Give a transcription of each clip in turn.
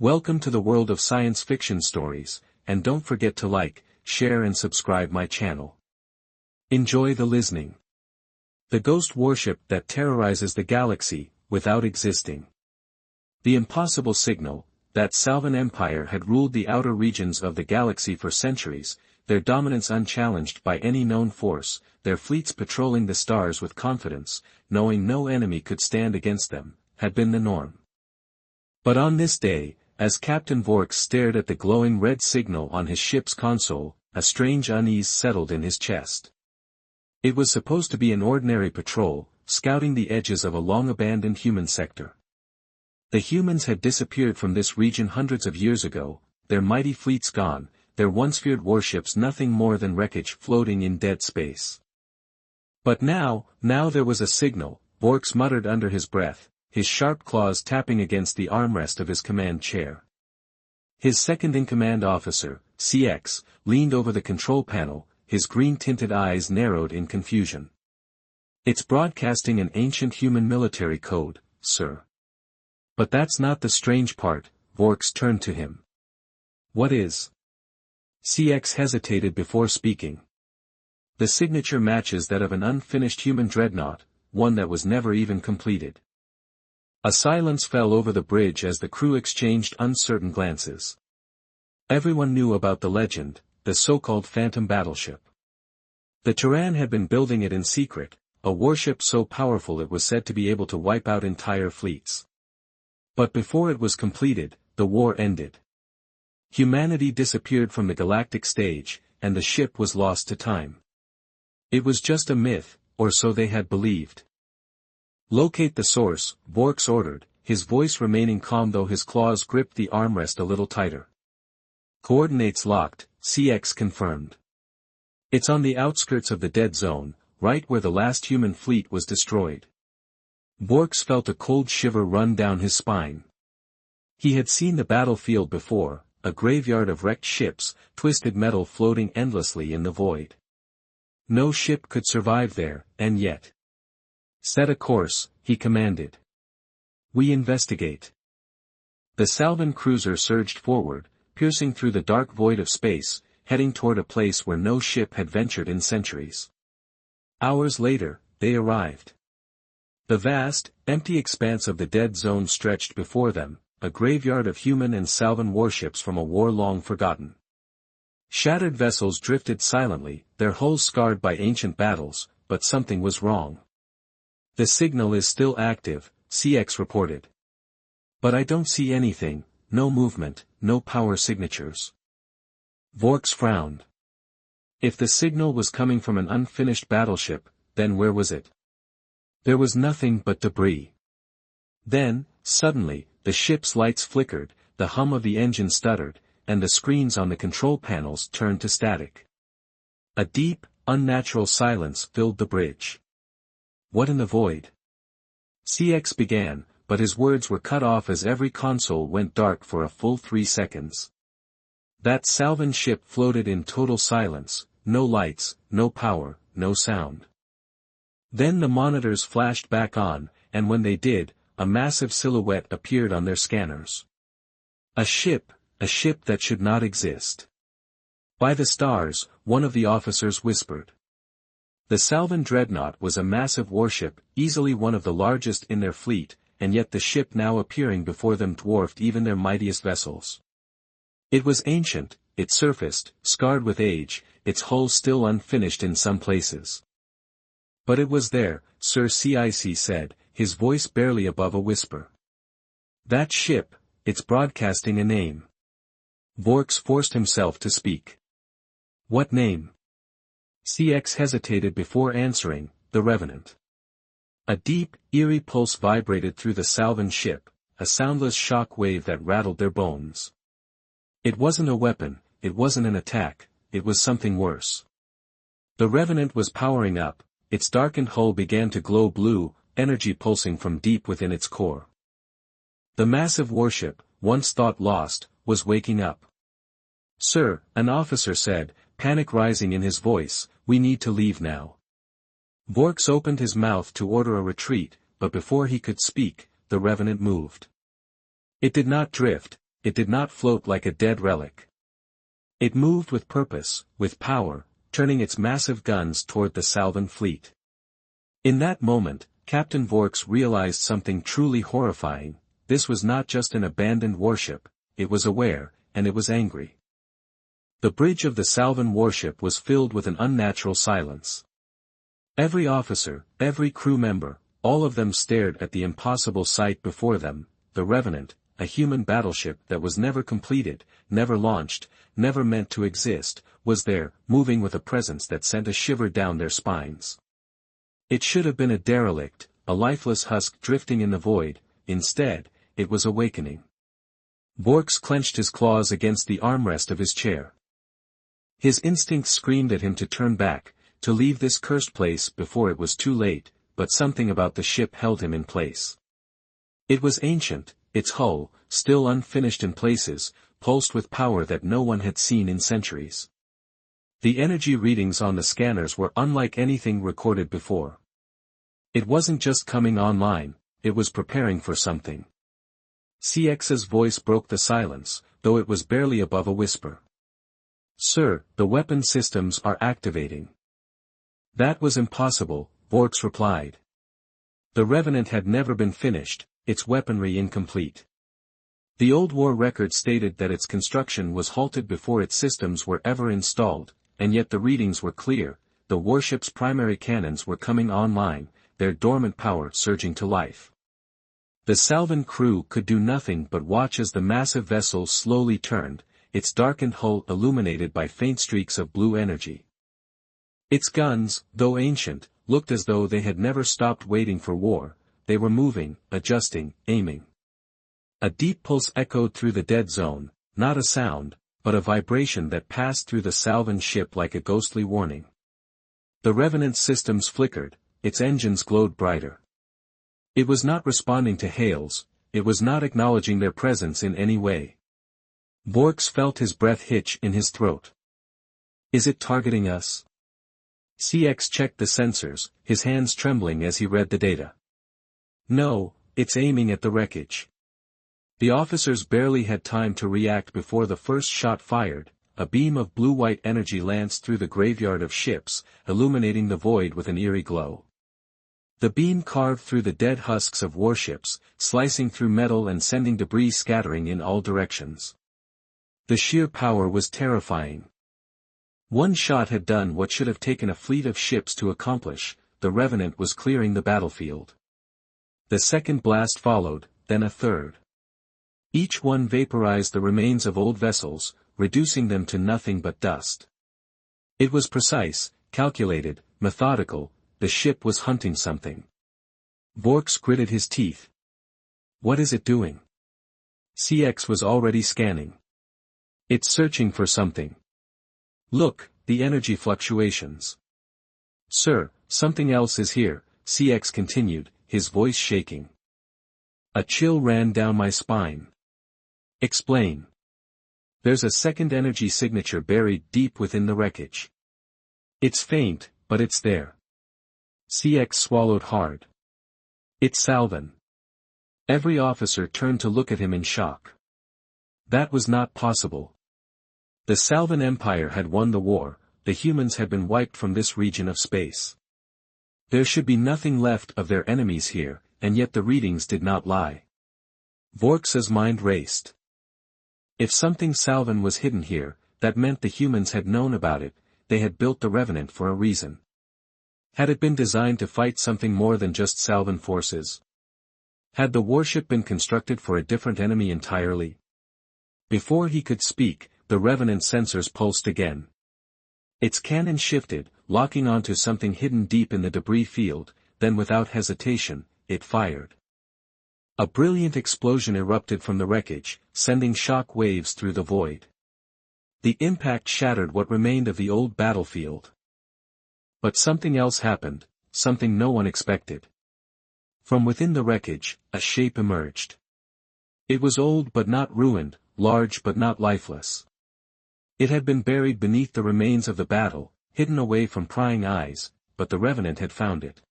Welcome to the world of science fiction stories, and don't forget to like, share and subscribe my channel. Enjoy the listening. The ghost warship that terrorizes the galaxy, without existing. The impossible signal, that Salvan Empire had ruled the outer regions of the galaxy for centuries, their dominance unchallenged by any known force, their fleets patrolling the stars with confidence, knowing no enemy could stand against them, had been the norm. But on this day, as Captain Vorks stared at the glowing red signal on his ship's console, a strange unease settled in his chest. It was supposed to be an ordinary patrol, scouting the edges of a long-abandoned human sector. The humans had disappeared from this region hundreds of years ago, their mighty fleets gone, their once-feared warships nothing more than wreckage floating in dead space. But now there was a signal, Vorks muttered under his breath, his sharp claws tapping against the armrest of his command chair. His second-in-command officer, CX, leaned over the control panel, his green-tinted eyes narrowed in confusion. "It's broadcasting an ancient human military code, sir." "But that's not the strange part," Vorks turned to him. "What is?" CX hesitated before speaking. "The signature matches that of an unfinished human dreadnought, one that was never even completed." A silence fell over the bridge as the crew exchanged uncertain glances. Everyone knew about the legend, the so-called Phantom battleship. The Terran had been building it in secret, a warship so powerful it was said to be able to wipe out entire fleets. But before it was completed, the war ended. Humanity disappeared from the galactic stage, and the ship was lost to time. It was just a myth, or so they had believed. "Locate the source," Vorks ordered, his voice remaining calm though his claws gripped the armrest a little tighter. "Coordinates locked," CX confirmed. "It's on the outskirts of the dead zone, right where the last human fleet was destroyed." Vorks felt a cold shiver run down his spine. He had seen the battlefield before, a graveyard of wrecked ships, twisted metal floating endlessly in the void. No ship could survive there, and yet. "Set a course," he commanded. "We investigate." The Salvan cruiser surged forward, piercing through the dark void of space, heading toward a place where no ship had ventured in centuries. Hours later, they arrived. The vast, empty expanse of the dead zone stretched before them, a graveyard of human and Salvan warships from a war long forgotten. Shattered vessels drifted silently, their hulls scarred by ancient battles, but something was wrong. "The signal is still active," CX reported. "But I don't see anything, no movement, no power signatures." Vorks frowned. If the signal was coming from an unfinished battleship, then where was it? There was nothing but debris. Then, suddenly, the ship's lights flickered, the hum of the engine stuttered, and the screens on the control panels turned to static. A deep, unnatural silence filled the bridge. "What in the void?" CX began, but his words were cut off as every console went dark for a full 3 seconds. That Salvan ship floated in total silence, no lights, no power, no sound. Then the monitors flashed back on, and when they did, a massive silhouette appeared on their scanners. A ship that should not exist. "By the stars," one of the officers whispered. The Salvan dreadnought was a massive warship, easily one of the largest in their fleet, and yet the ship now appearing before them dwarfed even their mightiest vessels. It was ancient, it surfaced, scarred with age, its hull still unfinished in some places. "But it was there," Sir CIC said, his voice barely above a whisper. "That ship, it's broadcasting a name." Vorks forced himself to speak. "What name?" CX hesitated before answering, "The Revenant." A deep, eerie pulse vibrated through the Salvan ship, a soundless shock wave that rattled their bones. It wasn't a weapon, it wasn't an attack, it was something worse. The Revenant was powering up, its darkened hull began to glow blue, energy pulsing from deep within its core. The massive warship, once thought lost, was waking up. "Sir," an officer said, panic rising in his voice, "we need to leave now." Vorks opened his mouth to order a retreat, but before he could speak, the Revenant moved. It did not drift, it did not float like a dead relic. It moved with purpose, with power, turning its massive guns toward the Salvan fleet. In that moment, Captain Vorkes realized something truly horrifying. This was not just an abandoned warship, it was aware, and it was angry. The bridge of the Salvan warship was filled with an unnatural silence. Every officer, every crew member, all of them stared at the impossible sight before them, the Revenant, a human battleship that was never completed, never launched, never meant to exist, was there, moving with a presence that sent a shiver down their spines. It should have been a derelict, a lifeless husk drifting in the void. Instead, it was awakening. Vorkes clenched his claws against the armrest of his chair. His instincts screamed at him to turn back, to leave this cursed place before it was too late, but something about the ship held him in place. It was ancient, its hull, still unfinished in places, pulsed with power that no one had seen in centuries. The energy readings on the scanners were unlike anything recorded before. It wasn't just coming online, it was preparing for something. CX's voice broke the silence, though it was barely above a whisper. "Sir, the weapon systems are activating." "That was impossible," Vorkes replied. The Revenant had never been finished, its weaponry incomplete. The old war record stated that its construction was halted before its systems were ever installed, and yet the readings were clear. The warship's primary cannons were coming online, their dormant power surging to life. The Salvan crew could do nothing but watch as the massive vessel slowly turned, its darkened hull illuminated by faint streaks of blue energy. Its guns, though ancient, looked as though they had never stopped waiting for war. They were moving, adjusting, aiming. A deep pulse echoed through the dead zone, not a sound, but a vibration that passed through the Salvan ship like a ghostly warning. The Revenant's systems flickered, its engines glowed brighter. It was not responding to hails, it was not acknowledging their presence in any way. Vorkes felt his breath hitch in his throat. "Is it targeting us?" CX checked the sensors, his hands trembling as he read the data. "No, it's aiming at the wreckage." The officers barely had time to react before the first shot fired. A beam of blue-white energy lanced through the graveyard of ships, illuminating the void with an eerie glow. The beam carved through the dead husks of warships, slicing through metal and sending debris scattering in all directions. The sheer power was terrifying. One shot had done what should have taken a fleet of ships to accomplish. The Revenant was clearing the battlefield. The second blast followed, then a third. Each one vaporized the remains of old vessels, reducing them to nothing but dust. It was precise, calculated, methodical. The ship was hunting something. Vorkes gritted his teeth. "What is it doing?" CX was already scanning. "It's searching for something. Look, the energy fluctuations." "Sir, something else is here," CX continued, his voice shaking. A chill ran down my spine. "Explain." "There's a second energy signature buried deep within the wreckage. It's faint, but it's there." CX swallowed hard. "It's Salvan." Every officer turned to look at him in shock. That was not possible. The Salvan Empire had won the war, the humans had been wiped from this region of space. There should be nothing left of their enemies here, and yet the readings did not lie. Vorkes's mind raced. If something Salvan was hidden here, that meant the humans had known about it. They had built the Revenant for a reason. Had it been designed to fight something more than just Salvan forces? Had the warship been constructed for a different enemy entirely? Before he could speak, the Revenant sensors pulsed again. Its cannon shifted, locking onto something hidden deep in the debris field, then without hesitation, it fired. A brilliant explosion erupted from the wreckage, sending shock waves through the void. The impact shattered what remained of the old battlefield. But something else happened, something no one expected. From within the wreckage, a shape emerged. It was old but not ruined, large but not lifeless. It had been buried beneath the remains of the battle, hidden away from prying eyes, but the Revenant had found it.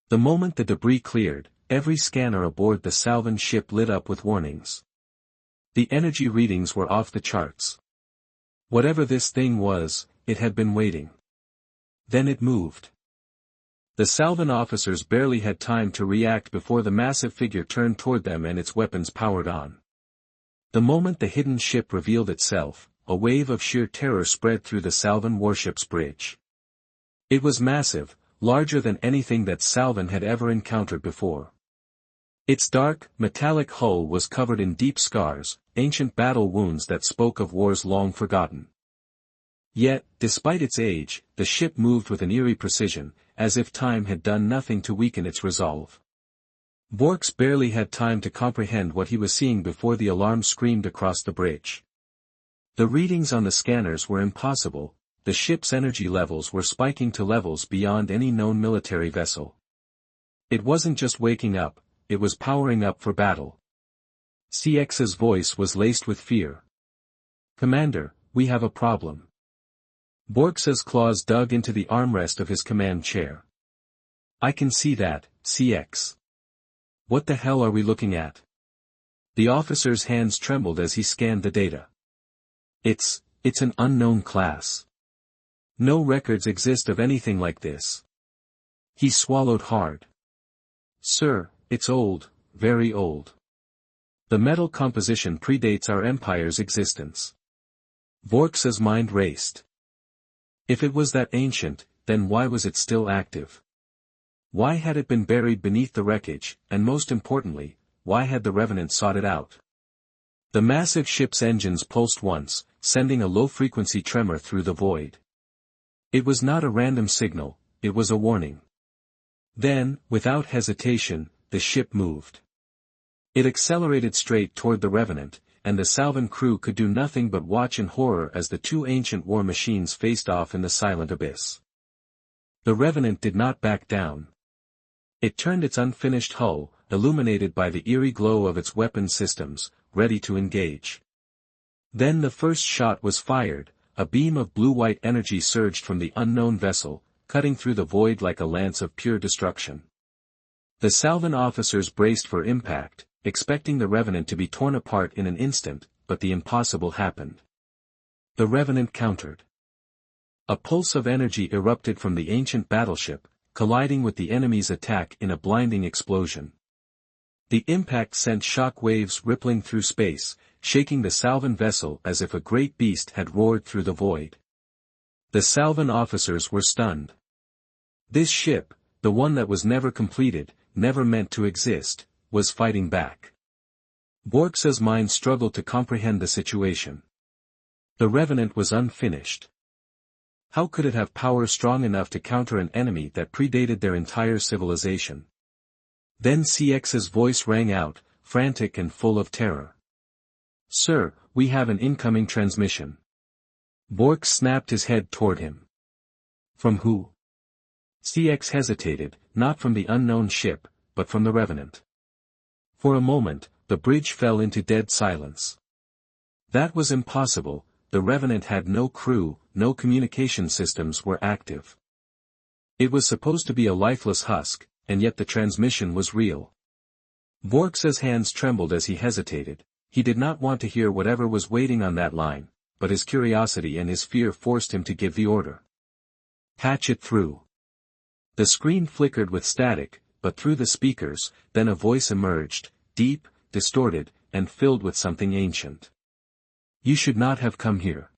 The moment the debris cleared, every scanner aboard the Salvan ship lit up with warnings. The energy readings were off the charts. Whatever this thing was, it had been waiting. Then it moved. The Salvan officers barely had time to react before the massive figure turned toward them and its weapons powered on. The moment the hidden ship revealed itself, a wave of sheer terror spread through the Salvan warship's bridge. It was massive, larger than anything that Salvan had ever encountered before. Its dark, metallic hull was covered in deep scars, ancient battle wounds that spoke of wars long forgotten. Yet, despite its age, the ship moved with an eerie precision, as if time had done nothing to weaken its resolve. Borks barely had time to comprehend what he was seeing before the alarm screamed across the bridge. The readings on the scanners were impossible, the ship's energy levels were spiking to levels beyond any known military vessel. It wasn't just waking up, it was powering up for battle. CX's voice was laced with fear. "Commander, we have a problem." Borks's claws dug into the armrest of his command chair. "I can see that, CX. What the hell are we looking at?" The officer's hands trembled as he scanned the data. It's an unknown class. No records exist of anything like this." He swallowed hard. "Sir, it's old, very old. The metal composition predates our empire's existence." Borks's mind raced. If it was that ancient, then why was it still active? Why had it been buried beneath the wreckage, and most importantly, why had the Revenant sought it out? The massive ship's engines pulsed once, sending a low-frequency tremor through the void. It was not a random signal, it was a warning. Then, without hesitation, the ship moved. It accelerated straight toward the Revenant, and the Salvan crew could do nothing but watch in horror as the two ancient war machines faced off in the silent abyss. The Revenant did not back down. It turned its unfinished hull, illuminated by the eerie glow of its weapon systems, ready to engage. Then the first shot was fired, a beam of blue-white energy surged from the unknown vessel, cutting through the void like a lance of pure destruction. The Salvan officers braced for impact, expecting the Revenant to be torn apart in an instant, but the impossible happened. The Revenant countered. A pulse of energy erupted from the ancient battleship, colliding with the enemy's attack in a blinding explosion. The impact sent shock waves rippling through space, shaking the Salvan vessel as if a great beast had roared through the void. The Salvan officers were stunned. This ship, the one that was never completed, never meant to exist, was fighting back. Borks's mind struggled to comprehend the situation. The Revenant was unfinished. How could it have power strong enough to counter an enemy that predated their entire civilization? Then CX's voice rang out, frantic and full of terror. "Sir, we have an incoming transmission." Borks snapped his head toward him. "From who?" CX hesitated, not from the unknown ship, but from the Revenant. For a moment, the bridge fell into dead silence. That was impossible, the Revenant had no crew, no communication systems were active. It was supposed to be a lifeless husk, and yet the transmission was real. Borks's hands trembled as he hesitated. He did not want to hear whatever was waiting on that line, but his curiosity and his fear forced him to give the order. "Patch it through." The screen flickered with static, but through the speakers, then a voice emerged, deep, distorted, and filled with something ancient. "You should not have come here."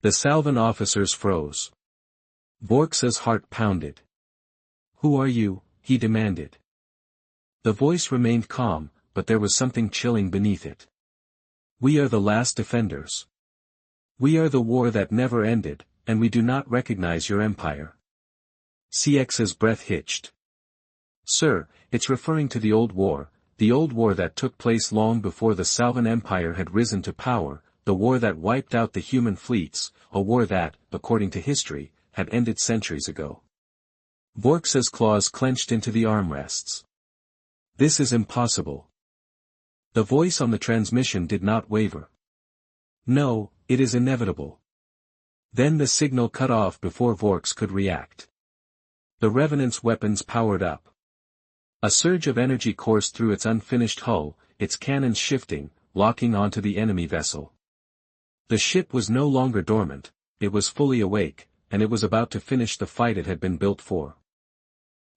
The Salvan officers froze. Borks's heart pounded. "Who are you?" he demanded. The voice remained calm, but there was something chilling beneath it. "We are the last defenders. We are the war that never ended, and we do not recognize your empire." CX's breath hitched. "Sir, it's referring to the old war that took place long before the Salvan Empire had risen to power, the war that wiped out the human fleets, a war that, according to history, had ended centuries ago." Borks's claws clenched into the armrests. "This is impossible." The voice on the transmission did not waver. "No, it is inevitable." Then the signal cut off before Borks could react. The Revenant's weapons powered up. A surge of energy coursed through its unfinished hull, its cannons shifting, locking onto the enemy vessel. The ship was no longer dormant, it was fully awake, and it was about to finish the fight it had been built for.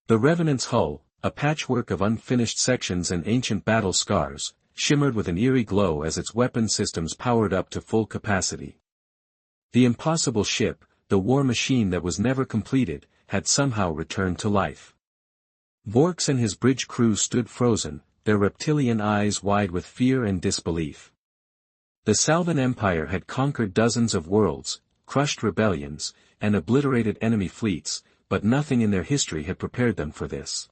The Revenant's hull, a patchwork of unfinished sections and ancient battle scars, shimmered with an eerie glow as its weapon systems powered up to full capacity. The impossible ship, the war machine that was never completed, had somehow returned to life. Vorks and his bridge crew stood frozen, their reptilian eyes wide with fear and disbelief. The Salvan Empire had conquered dozens of worlds, crushed rebellions, and obliterated enemy fleets, but nothing in their history had prepared them for this.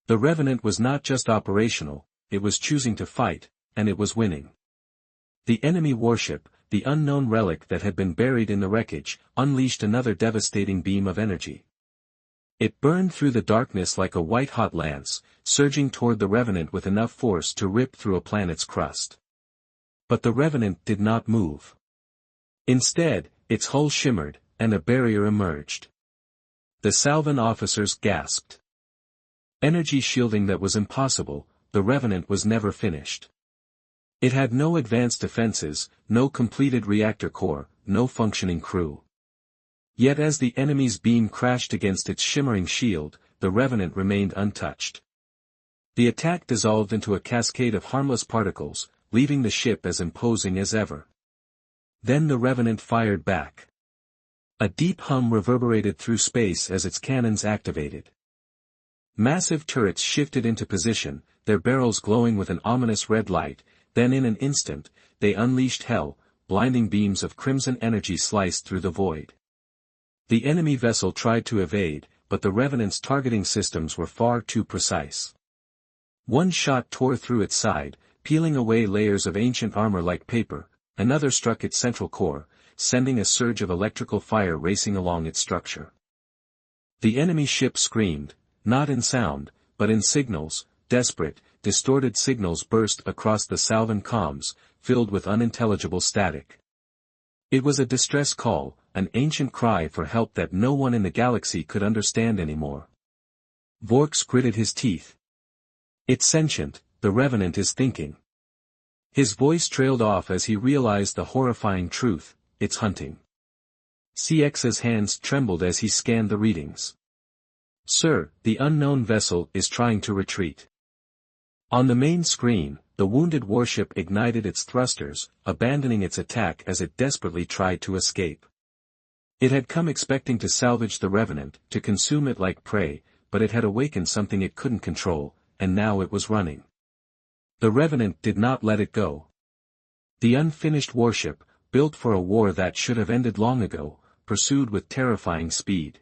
The Revenant was not just operational, it was choosing to fight, and it was winning. The enemy warship, the unknown relic that had been buried in the wreckage, unleashed another devastating beam of energy. It burned through the darkness like a white-hot lance, surging toward the Revenant with enough force to rip through a planet's crust. But the Revenant did not move. Instead, its hull shimmered, and a barrier emerged. The Salvan officers gasped. Energy shielding that was impossible, the Revenant was never finished. It had no advanced defenses, no completed reactor core, no functioning crew. Yet as the enemy's beam crashed against its shimmering shield, the Revenant remained untouched. The attack dissolved into a cascade of harmless particles, leaving the ship as imposing as ever. Then the Revenant fired back. A deep hum reverberated through space as its cannons activated. Massive turrets shifted into position, their barrels glowing with an ominous red light, then in an instant, they unleashed hell, blinding beams of crimson energy sliced through the void. The enemy vessel tried to evade, but the Revenant's targeting systems were far too precise. One shot tore through its side, peeling away layers of ancient armor like paper, another struck its central core, sending a surge of electrical fire racing along its structure. The enemy ship screamed, not in sound, but in signals, desperate, distorted signals burst across the Salvan comms, filled with unintelligible static. It was a distress call, an ancient cry for help that no one in the galaxy could understand anymore. Vorks gritted his teeth. It's sentient, the Revenant is thinking. His voice trailed off as he realized the horrifying truth, it's hunting. CX's hands trembled as he scanned the readings. Sir, the unknown vessel is trying to retreat. On the main screen, the wounded warship ignited its thrusters, abandoning its attack as it desperately tried to escape. It had come expecting to salvage the Revenant, to consume it like prey, but it had awakened something it couldn't control, and now it was running. The Revenant did not let it go. The unfinished warship, built for a war that should have ended long ago, pursued with terrifying speed.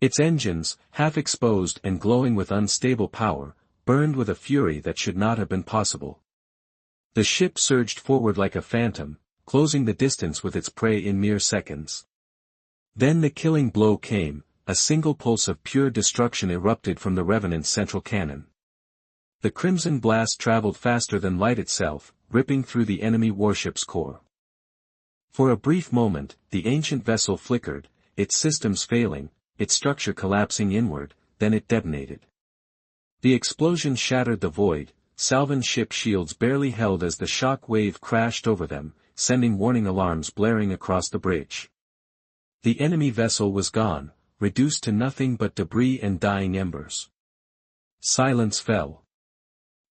Its engines, half exposed and glowing with unstable power, burned with a fury that should not have been possible. The ship surged forward like a phantom, closing the distance with its prey in mere seconds. Then the killing blow came, a single pulse of pure destruction erupted from the Revenant's central cannon. The crimson blast traveled faster than light itself, ripping through the enemy warship's core. For a brief moment, the ancient vessel flickered, its systems failing, its structure collapsing inward, then it detonated. The explosion shattered the void, Salvan ship shields barely held as the shock wave crashed over them, sending warning alarms blaring across the bridge. The enemy vessel was gone, reduced to nothing but debris and dying embers. Silence fell.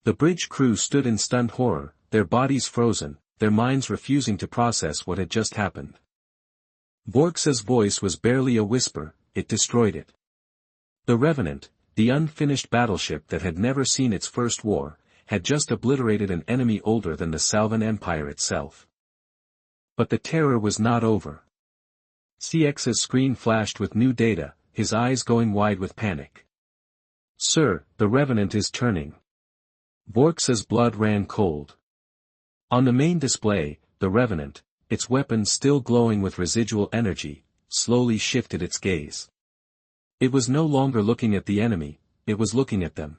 The bridge crew stood in stunned horror, their bodies frozen, their minds refusing to process what had just happened. Vorks's voice was barely a whisper, it destroyed it. The Revenant, the unfinished battleship that had never seen its first war, had just obliterated an enemy older than the Salvan Empire itself. But the terror was not over. CX's screen flashed with new data, his eyes going wide with panic. Sir, the Revenant is turning. Vorks's blood ran cold. On the main display, the Revenant, its weapons still glowing with residual energy, slowly shifted its gaze. It was no longer looking at the enemy, it was looking at them.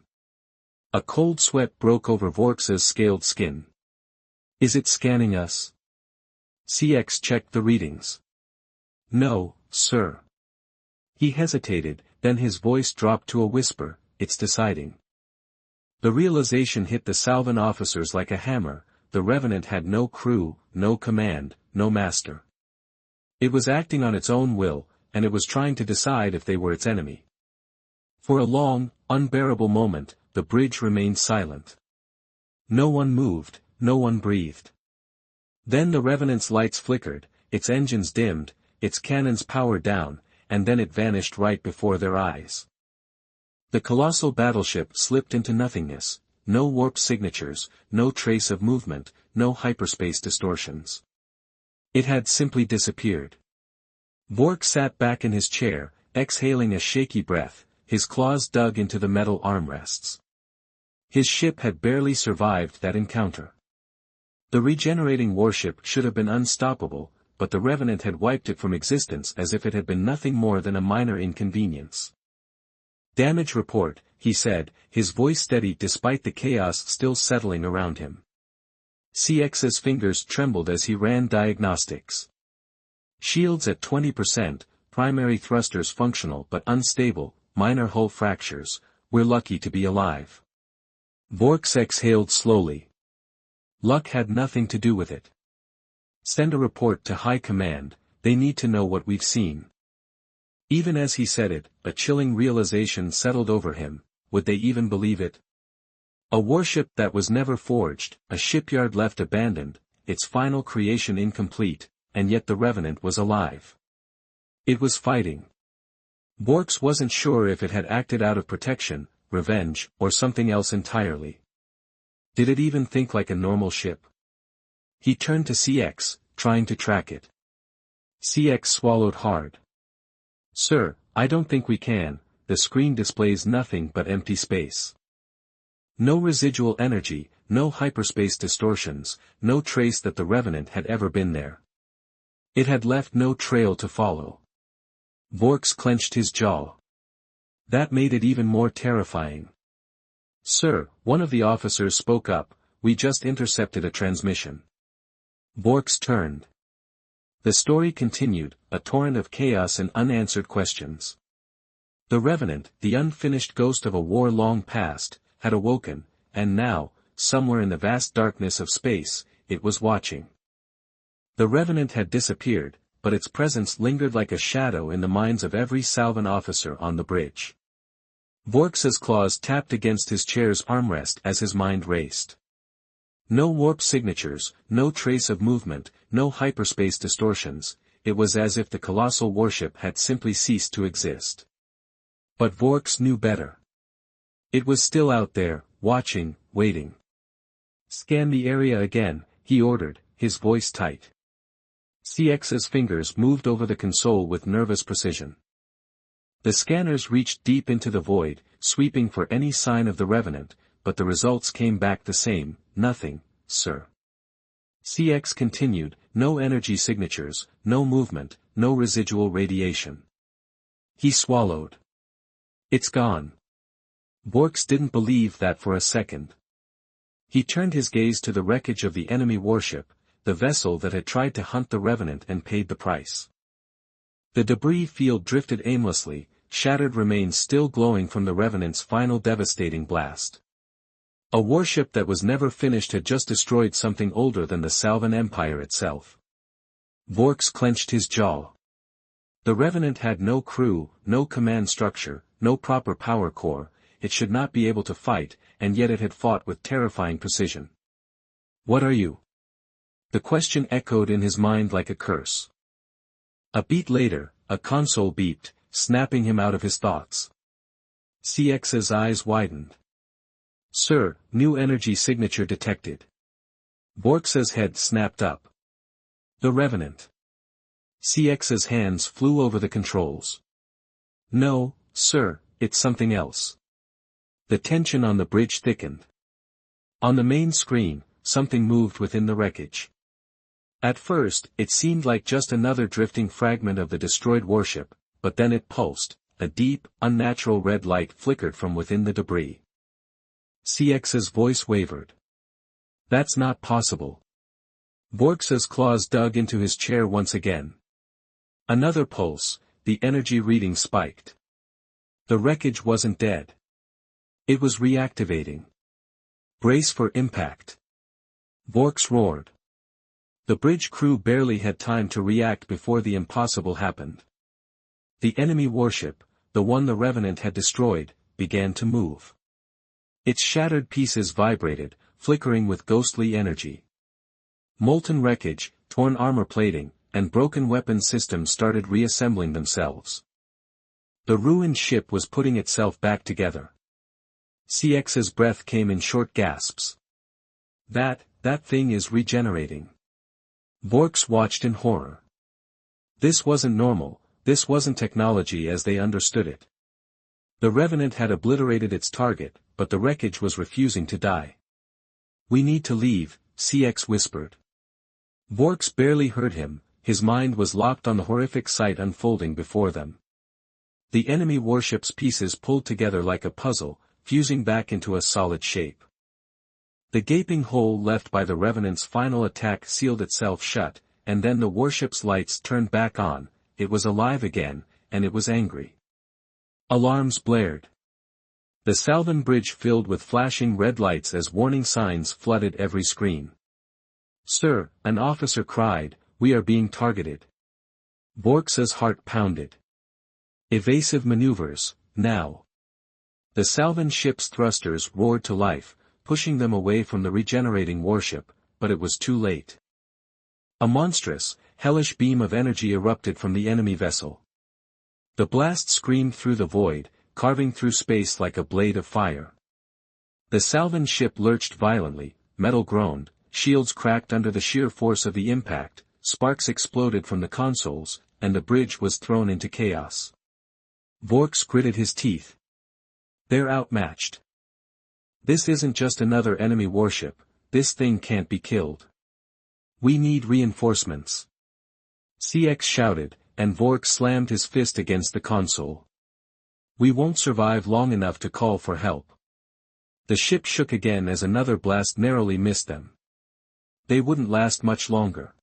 A cold sweat broke over Vorks's scaled skin. Is it scanning us? CX checked the readings. No, sir. He hesitated, then his voice dropped to a whisper, it's deciding. The realization hit the Salvan officers like a hammer, the Revenant had no crew, no command, no master. It was acting on its own will, and it was trying to decide if they were its enemy. For a long, unbearable moment, the bridge remained silent. No one moved, no one breathed. Then the Revenant's lights flickered, its engines dimmed, its cannons powered down, and then it vanished right before their eyes. The colossal battleship slipped into nothingness, no warp signatures, no trace of movement, no hyperspace distortions. It had simply disappeared. Vork sat back in his chair, exhaling a shaky breath, his claws dug into the metal armrests. His ship had barely survived that encounter. The regenerating warship should have been unstoppable, but the Revenant had wiped it from existence as if it had been nothing more than a minor inconvenience. "Damage report," he said, his voice steady despite the chaos still settling around him. CX's fingers trembled as he ran diagnostics. Shields at 20%, primary thrusters functional but unstable, minor hull fractures, we're lucky to be alive. Vork's exhaled slowly. Luck had nothing to do with it. Send a report to High Command, they need to know what we've seen. Even as he said it, a chilling realization settled over him, would they even believe it? A warship that was never forged, a shipyard left abandoned, its final creation incomplete, and yet the Revenant was alive. It was fighting. Vork's wasn't sure if it had acted out of protection, revenge, or something else entirely. Did it even think like a normal ship? He turned to CX, trying to track it. CX swallowed hard. "Sir, I don't think we can, the screen displays nothing but empty space. No residual energy, no hyperspace distortions, no trace that the Revenant had ever been there. It had left no trail to follow." Vork's clenched his jaw. That made it even more terrifying. "Sir," one of the officers spoke up, "we just intercepted a transmission." Vork's turned. The story continued, a torrent of chaos and unanswered questions. The Revenant, the unfinished ghost of a war long past, had awoken, and now, somewhere in the vast darkness of space, it was watching. The Revenant had disappeared, but its presence lingered like a shadow in the minds of every Salvan officer on the bridge. Vork's claws tapped against his chair's armrest as his mind raced. No warp signatures, no trace of movement, no hyperspace distortions, it was as if the colossal warship had simply ceased to exist. But Vork's knew better. It was still out there, watching, waiting. "Scan the area again," he ordered, his voice tight. CX's fingers moved over the console with nervous precision. The scanners reached deep into the void, sweeping for any sign of the Revenant, but the results came back the same, "Nothing, sir." CX continued, "No energy signatures, no movement, no residual radiation." He swallowed. "It's gone." Vork's didn't believe that for a second. He turned his gaze to the wreckage of the enemy warship, the vessel that had tried to hunt the Revenant and paid the price. The debris field drifted aimlessly, shattered remains still glowing from the Revenant's final devastating blast. A warship that was never finished had just destroyed something older than the Salvan Empire itself. Vork's clenched his jaw. The Revenant had no crew, no command structure, no proper power core, it should not be able to fight, and yet it had fought with terrifying precision. "What are you?" The question echoed in his mind like a curse. A beat later, a console beeped, snapping him out of his thoughts. CX's eyes widened. "Sir, new energy signature detected." Vork's head snapped up. "The Revenant." CX's hands flew over the controls. "No, sir, it's something else." The tension on the bridge thickened. On the main screen, something moved within the wreckage. At first, it seemed like just another drifting fragment of the destroyed warship, but then it pulsed, a deep, unnatural red light flickered from within the debris. CX's voice wavered. "That's not possible." Vork's claws dug into his chair once again. Another pulse, the energy reading spiked. The wreckage wasn't dead. It was reactivating. "Brace for impact." Vorks roared. The bridge crew barely had time to react before the impossible happened. The enemy warship, the one the Revenant had destroyed, began to move. Its shattered pieces vibrated, flickering with ghostly energy. Molten wreckage, torn armor plating, and broken weapon systems started reassembling themselves. The ruined ship was putting itself back together. CX's breath came in short gasps. That thing is regenerating. Vorks watched in horror. This wasn't normal, this wasn't technology as they understood it. The Revenant had obliterated its target, but the wreckage was refusing to die. We need to leave, CX whispered. Vorks barely heard him, his mind was locked on the horrific sight unfolding before them. The enemy warship's pieces pulled together like a puzzle, fusing back into a solid shape. The gaping hole left by the Revenant's final attack sealed itself shut, and then the warship's lights turned back on. It was alive again, and it was angry. Alarms blared. The Salvan bridge filled with flashing red lights as warning signs flooded every screen. Sir, an officer cried, we are being targeted. Vorks's heart pounded. Evasive maneuvers, now. The Salvan ship's thrusters roared to life, pushing them away from the regenerating warship, but it was too late. A monstrous, hellish beam of energy erupted from the enemy vessel. The blast screamed through the void, carving through space like a blade of fire. The Salvan ship lurched violently, metal groaned, shields cracked under the sheer force of the impact, sparks exploded from the consoles, and the bridge was thrown into chaos. Vorks gritted his teeth. They're outmatched. This isn't just another enemy warship, this thing can't be killed. We need reinforcements. CX shouted, and Vorks slammed his fist against the console. We won't survive long enough to call for help. The ship shook again as another blast narrowly missed them. They wouldn't last much longer.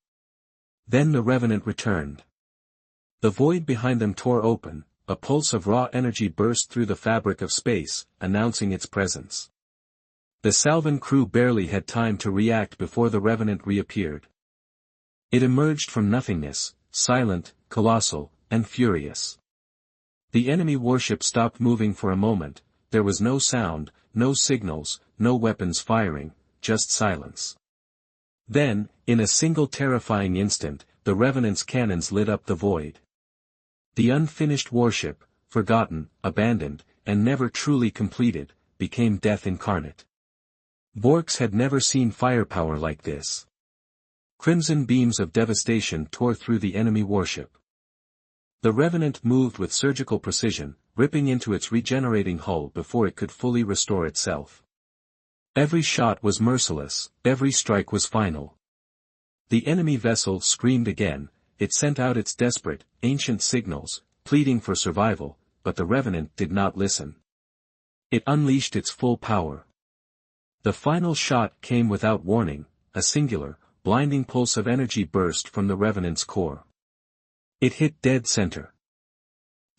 Then the Revenant returned. The void behind them tore open, a pulse of raw energy burst through the fabric of space, announcing its presence. The Salvan crew barely had time to react before the Revenant reappeared. It emerged from nothingness, silent, colossal, and furious. The enemy warship stopped moving for a moment, there was no sound, no signals, no weapons firing, just silence. Then, in a single terrifying instant, the Revenant's cannons lit up the void. The unfinished warship, forgotten, abandoned, and never truly completed, became death incarnate. Vorks had never seen firepower like this. Crimson beams of devastation tore through the enemy warship. The Revenant moved with surgical precision, ripping into its regenerating hull before it could fully restore itself. Every shot was merciless, every strike was final. The enemy vessel screamed again, it sent out its desperate, ancient signals, pleading for survival, but the Revenant did not listen. It unleashed its full power. The final shot came without warning, a singular, blinding pulse of energy burst from the Revenant's core. It hit dead center.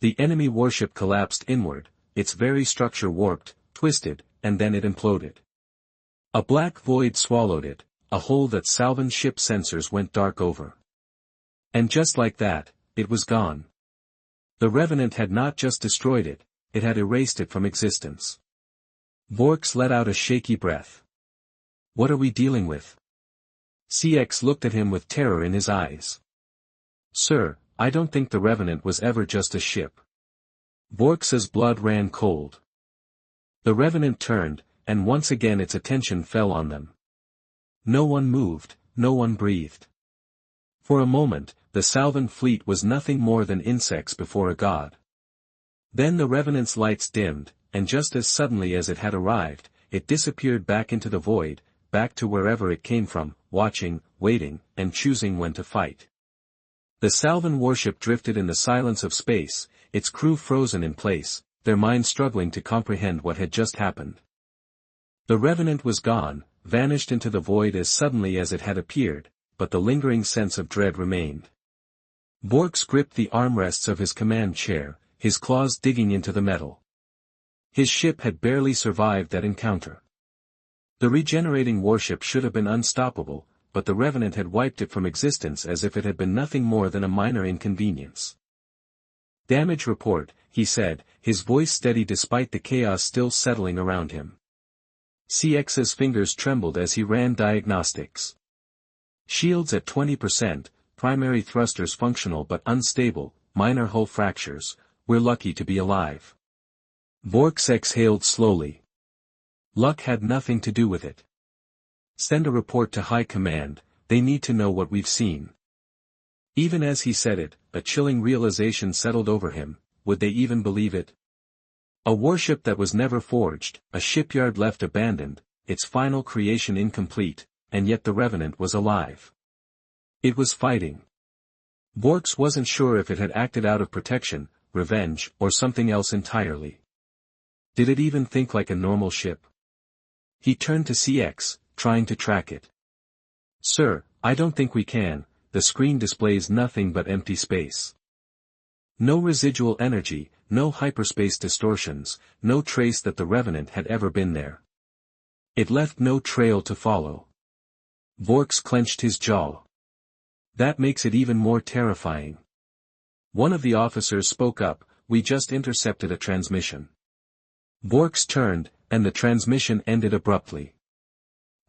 The enemy warship collapsed inward, its very structure warped, twisted, and then it imploded. A black void swallowed it, a hole that Salvan ship sensors went dark over. And just like that, it was gone. The Revenant had not just destroyed it, it had erased it from existence. Vorks let out a shaky breath. What are we dealing with? CX looked at him with terror in his eyes. Sir, I don't think the Revenant was ever just a ship. Vorks's blood ran cold. The Revenant turned, and once again its attention fell on them. No one moved, no one breathed. For a moment, the Salvan fleet was nothing more than insects before a god. Then the Revenant's lights dimmed, and just as suddenly as it had arrived, it disappeared back into the void, back to wherever it came from, watching, waiting, and choosing when to fight. The Salvan warship drifted in the silence of space, its crew frozen in place, their minds struggling to comprehend what had just happened. The Revenant was gone, vanished into the void as suddenly as it had appeared, but the lingering sense of dread remained. Vorks gripped the armrests of his command chair, his claws digging into the metal. His ship had barely survived that encounter. The regenerating warship should have been unstoppable, but the Revenant had wiped it from existence as if it had been nothing more than a minor inconvenience. "Damage report," he said, his voice steady despite the chaos still settling around him. CX's fingers trembled as he ran diagnostics. "Shields at 20%, primary thrusters functional but unstable, minor hull fractures, we're lucky to be alive." Vork's exhaled slowly. "Luck had nothing to do with it. Send a report to High Command, they need to know what we've seen." Even as he said it, a chilling realization settled over him, would they even believe it? A warship that was never forged, a shipyard left abandoned, its final creation incomplete, and yet the Revenant was alive. It was fighting. Vork's wasn't sure if it had acted out of protection, revenge, or something else entirely. Did it even think like a normal ship? He turned to CX, trying to track it. "Sir, I don't think we can, the screen displays nothing but empty space. No residual energy, no hyperspace distortions, no trace that the Revenant had ever been there. It left no trail to follow." Vork's clenched his jaw. "That makes it even more terrifying." One of the officers spoke up, "We just intercepted a transmission." Vork's turned, and the transmission ended abruptly.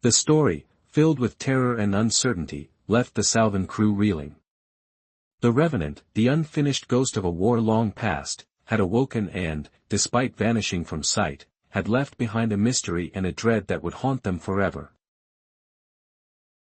The story, filled with terror and uncertainty, left the Salvan crew reeling. The Revenant, the unfinished ghost of a war long past, had awoken and, despite vanishing from sight, had left behind a mystery and a dread that would haunt them forever.